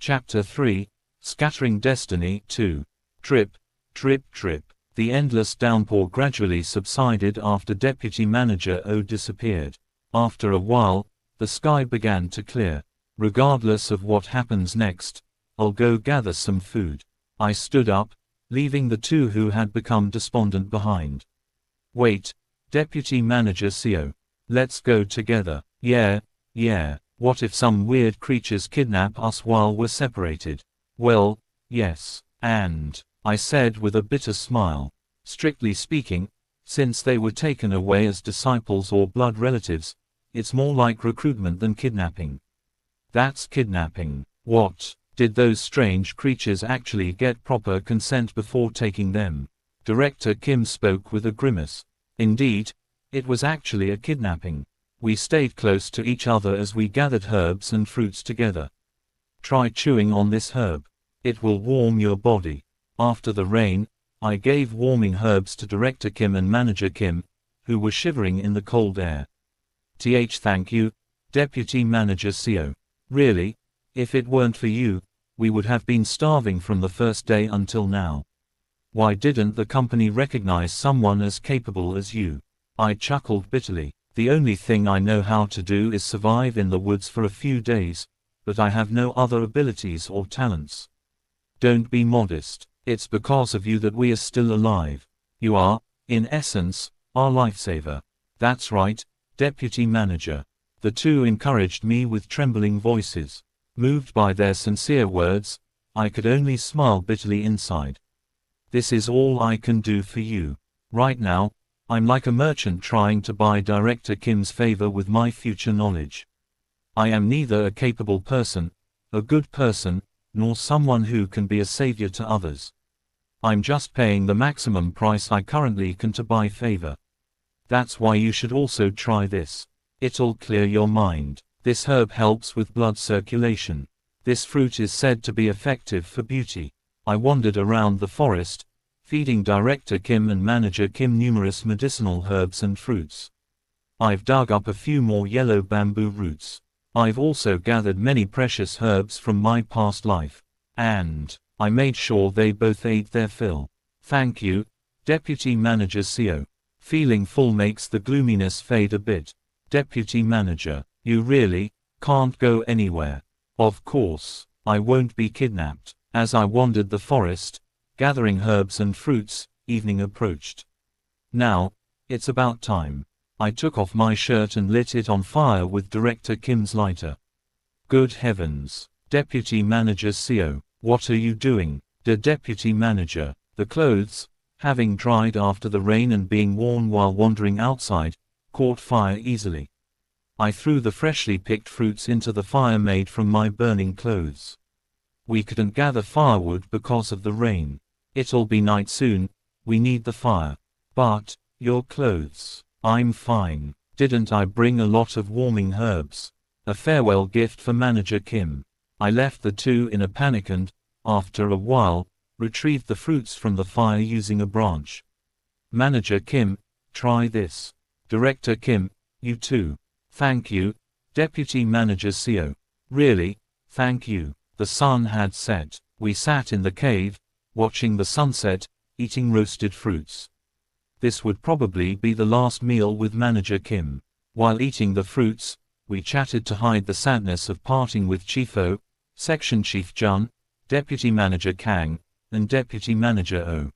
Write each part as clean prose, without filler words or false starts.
Chapter 3, Scattering Destiny 2. Trip, trip, trip. The endless downpour gradually subsided after Deputy Manager O disappeared. After a while, the sky began to clear. Regardless of what happens next, I'll go gather some food. I stood up, leaving the two who had become despondent behind. Wait, Deputy Manager CO. Let's go together. Yeah. What if some weird creatures kidnap us while we're separated? Well, yes. And, I said with a bitter smile. Strictly speaking, since they were taken away as disciples or blood relatives, it's more like recruitment than kidnapping. That's kidnapping. What? Did those strange creatures actually get proper consent before taking them? Director Kim spoke with a grimace. Indeed, it was actually a kidnapping. We stayed close to each other as we gathered herbs and fruits together. Try chewing on this herb. It will warm your body. After the rain, I gave warming herbs to Director Kim and Manager Kim, who were shivering in the cold air. Thank you, Deputy Manager CO. Really, if it weren't for you, we would have been starving from the first day until now. Why didn't the company recognize someone as capable as you? I chuckled bitterly. The only thing I know how to do is survive in the woods for a few days, but I have no other abilities or talents. Don't be modest. It's because of you that we are still alive. You are, in essence, our lifesaver. That's right, Deputy Manager. The two encouraged me with trembling voices. Moved by their sincere words, I could only smile bitterly inside. This is all I can do for you. Right now, I'm like a merchant trying to buy Director Kim's favor with my future knowledge. I am neither a capable person, a good person, nor someone who can be a savior to others. I'm just paying the maximum price I currently can to buy favor. That's why you should also try this. It'll clear your mind. This herb helps with blood circulation. This fruit is said to be effective for beauty. I wandered around the forest, feeding Director Kim and Manager Kim numerous medicinal herbs and fruits. I've dug up a few more yellow bamboo roots. I've also gathered many precious herbs from my past life. And I made sure they both ate their fill. Thank you, Deputy Manager CO. Feeling full makes the gloominess fade a bit. Deputy Manager, you really can't go anywhere. Of course, I won't be kidnapped. As I wandered the forest, gathering herbs and fruits, evening approached. Now, it's about time. I took off my shirt and lit it on fire with Director Kim's lighter. Good heavens, Deputy Manager CO, what are you doing? The Deputy Manager, the clothes, having dried after the rain and being worn while wandering outside, caught fire easily. I threw the freshly picked fruits into the fire made from my burning clothes. We couldn't gather firewood because of the rain. It'll be night soon, we need the fire. But, your clothes. I'm fine. Didn't I bring a lot of warming herbs? A farewell gift for Manager Kim. I left the two in a panic and, after a while, retrieved the fruits from the fire using a branch. Manager Kim, try this. Director Kim, you too. Thank you, Deputy Manager CO. Really, thank you. The sun had set. We sat in the cave, watching the sunset, eating roasted fruits. This would probably be the last meal with Manager Kim. While eating the fruits, we chatted to hide the sadness of parting with Chief O, Section Chief Jun, Deputy Manager Kang, and Deputy Manager O.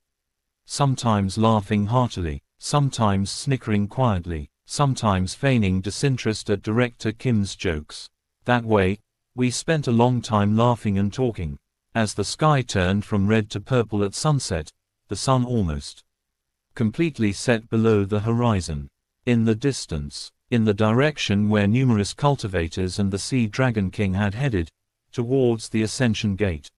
Sometimes laughing heartily, sometimes snickering quietly, sometimes feigning disinterest at Director Kim's jokes. That way, we spent a long time laughing and talking. As the sky turned from red to purple at sunset, the sun almost completely set below the horizon. In the distance, in the direction where numerous cultivators and the Sea Dragon King had headed, towards the Ascension Gate.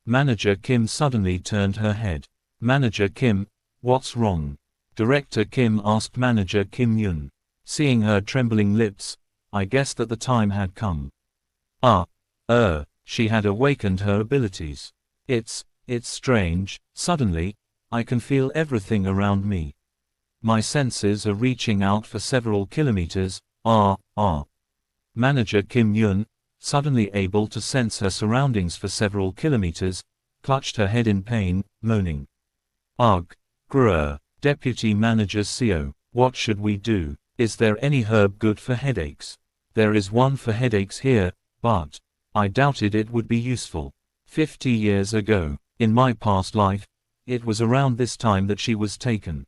Manager Kim suddenly turned her head. Manager Kim, what's wrong? Director Kim asked Manager Kim Yun. Seeing her trembling lips, I guessed that the time had come. She had awakened her abilities. It's strange, suddenly, I can feel everything around me. My senses are reaching out for several kilometers. Manager Kim Yun, suddenly able to sense her surroundings for several kilometers, clutched her head in pain, moaning. Ugh. Grr. Deputy Manager CO. What should we do? Is there any herb good for headaches? There is one for headaches here, but I doubted it would be useful. 50 years ago, in my past life, it was around this time that she was taken.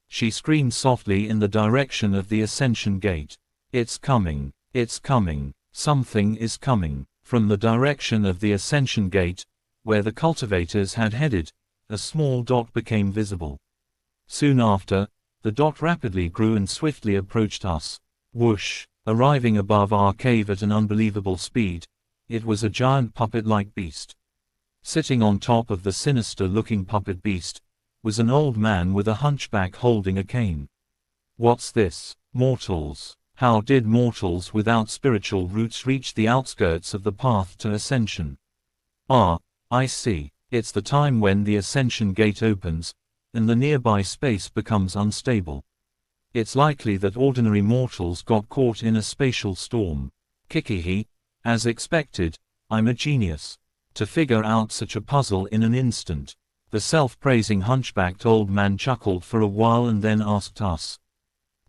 She screamed softly in the direction of the Ascension Gate. It's coming, it's coming, something is coming. From the direction of the Ascension Gate, where the cultivators had headed, a small dot became visible. Soon after, the dot rapidly grew and swiftly approached us. Whoosh! Arriving above our cave at an unbelievable speed, it was a giant puppet-like beast. Sitting on top of the sinister-looking puppet beast was an old man with a hunchback holding a cane. What's this? Mortals. How did mortals without spiritual roots reach the outskirts of the path to ascension? I see. It's the time when the Ascension Gate opens, and the nearby space becomes unstable. It's likely that ordinary mortals got caught in a spatial storm. Kikihi. As expected, I'm a genius. To figure out such a puzzle in an instant. The self-praising hunchbacked old man chuckled for a while and then asked us.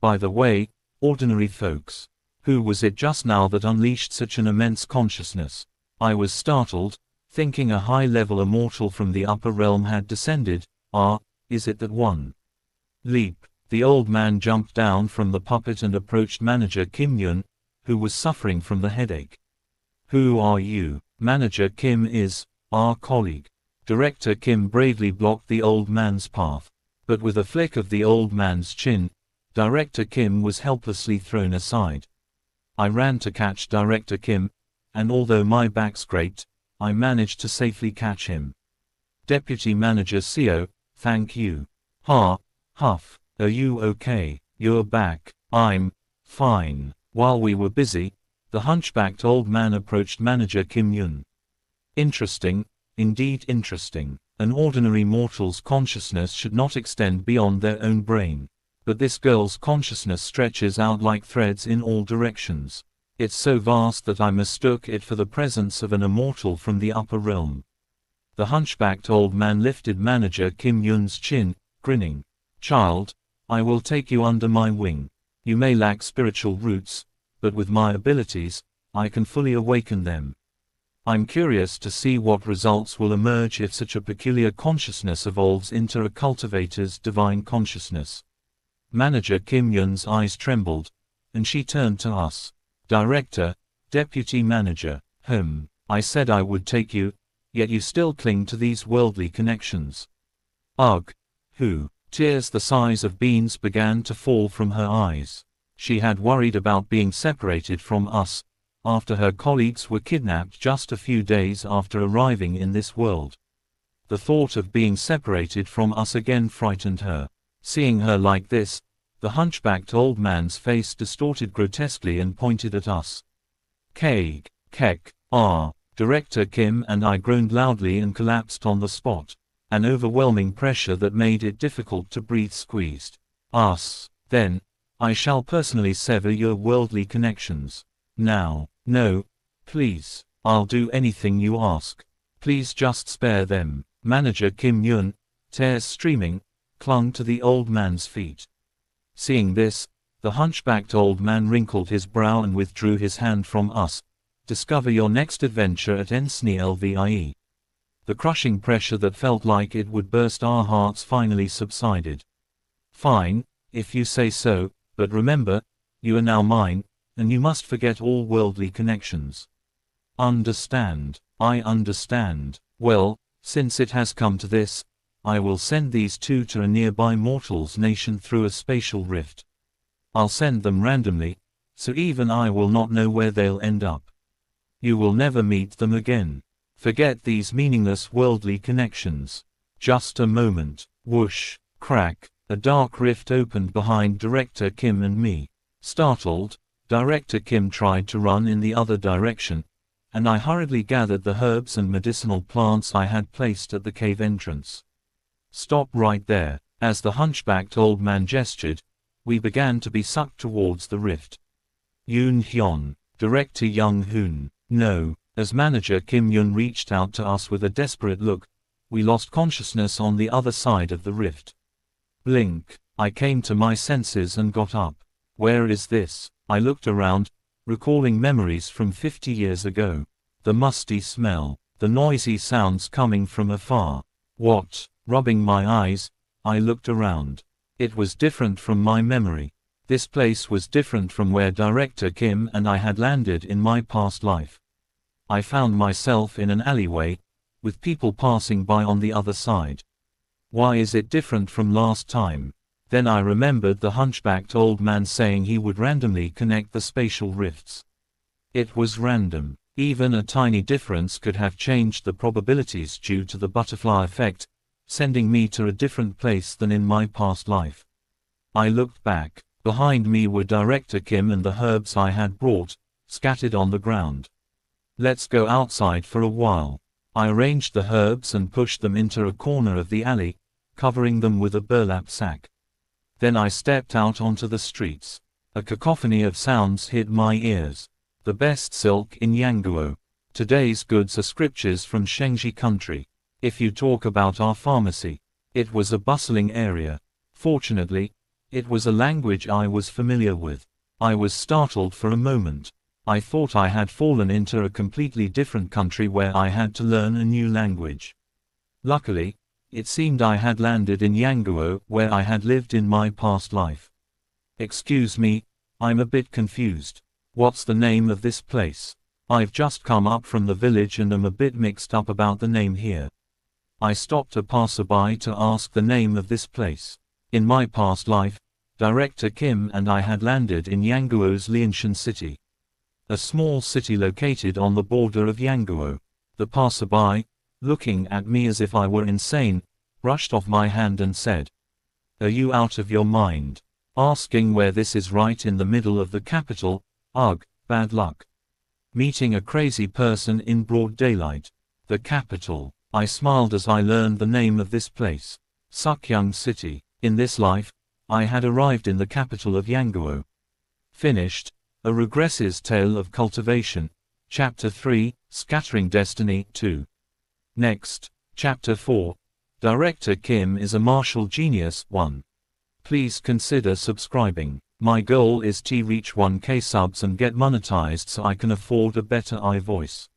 By the way, ordinary folks, who was it just now that unleashed such an immense consciousness? I was startled, thinking a high-level immortal from the upper realm had descended. Is it that one? Leap. The old man jumped down from the puppet and approached Manager Kim Yun, who was suffering from the headache. Who are you? Manager Kim is our colleague. Director Kim bravely blocked the old man's path, but with a flick of the old man's chin, Director Kim was helplessly thrown aside. I ran to catch Director Kim, and although my back scraped, I managed to safely catch him. Deputy Manager CO, thank you. Huff, are you okay? You're back. I'm fine. While we were busy, the hunchbacked old man approached Manager Kim Yun. Interesting, indeed interesting. An ordinary mortal's consciousness should not extend beyond their own brain. But this girl's consciousness stretches out like threads in all directions. It's so vast that I mistook it for the presence of an immortal from the upper realm. The hunchbacked old man lifted Manager Kim Yun's chin, grinning. Child, I will take you under my wing. You may lack spiritual roots, but with my abilities, I can fully awaken them. I'm curious to see what results will emerge if such a peculiar consciousness evolves into a cultivator's divine consciousness. Manager Kim Yun's eyes trembled, and she turned to us. Director, Deputy Manager, I said I would take you, yet you still cling to these worldly connections. Ugh. Who? Tears the size of beans began to fall from her eyes. She had worried about being separated from us, after her colleagues were kidnapped just a few days after arriving in this world. The thought of being separated from us again frightened her. Seeing her like this, the hunchbacked old man's face distorted grotesquely and pointed at us. Keg. Director Kim and I groaned loudly and collapsed on the spot. An overwhelming pressure that made it difficult to breathe squeezed us. Then, I shall personally sever your worldly connections. Now. No. Please. I'll do anything you ask. Please just spare them. Manager Kim Yun, tears streaming, clung to the old man's feet. Seeing this, the hunchbacked old man wrinkled his brow and withdrew his hand from us. Discover your next adventure at NSNILVIE. The crushing pressure that felt like it would burst our hearts finally subsided. Fine, if you say so, but remember, you are now mine, and you must forget all worldly connections. Understand? I understand. Well, since it has come to this, I will send these two to a nearby mortal's nation through a spatial rift. I'll send them randomly, so even I will not know where they'll end up. You will never meet them again. Forget these meaningless worldly connections. Just a moment. Whoosh, crack, a dark rift opened behind Director Kim and me. Startled, Director Kim tried to run in the other direction, and I hurriedly gathered the herbs and medicinal plants I had placed at the cave entrance. Stop right there. As the hunchbacked old man gestured, we began to be sucked towards the rift. Yoon Hyun, Director Young Hoon. No. As manager Kim Yun reached out to us with a desperate look, we lost consciousness on the other side of the rift. Blink. I came to my senses and got up. Where is this? I looked around, recalling memories from 50 years ago. The musty smell, the noisy sounds coming from afar. What? Rubbing my eyes, I looked around. It was different from my memory. This place was different from where Director Kim and I had landed in my past life. I found myself in an alleyway, with people passing by on the other side. Why is it different from last time? Then I remembered the hunchbacked old man saying he would randomly connect the spatial rifts. It was random. Even a tiny difference could have changed the probabilities due to the butterfly effect, sending me to a different place than in my past life. I looked back. Behind me were Director Kim and the herbs I had brought, scattered on the ground. Let's go outside for a while. I arranged the herbs and pushed them into a corner of the alley, covering them with a burlap sack. Then I stepped out onto the streets. A cacophony of sounds hit my ears. The best silk in Yanguo. Today's goods are scriptures from Shengji country. If you talk about our pharmacy. It was a bustling area. Fortunately, it was a language I was familiar with. I was startled for a moment. I thought I had fallen into a completely different country where I had to learn a new language. Luckily, it seemed I had landed in Yanguo, where I had lived in my past life. Excuse me, I'm a bit confused. What's the name of this place? I've just come up from the village and am a bit mixed up about the name here. I stopped a passerby to ask the name of this place. In my past life, Director Kim and I had landed in Yanguo's Lianshan city. A small city located on the border of Yanguo. The passerby, looking at me as if I were insane, brushed off my hand and said, "Are you out of your mind? Asking where this is right in the middle of the capital, ugh, bad luck. Meeting a crazy person in broad daylight. The capital." I smiled as I learned the name of this place. Sukyung City. In this life, I had arrived in the capital of Yanguo. Finished. A Regressor's Tale of Cultivation. Chapter 3, Scattering Destiny 2. Next, Chapter 4. Director Kim is a martial genius 1. Please consider subscribing. My goal is to reach 1K subs and get monetized so I can afford a better voice.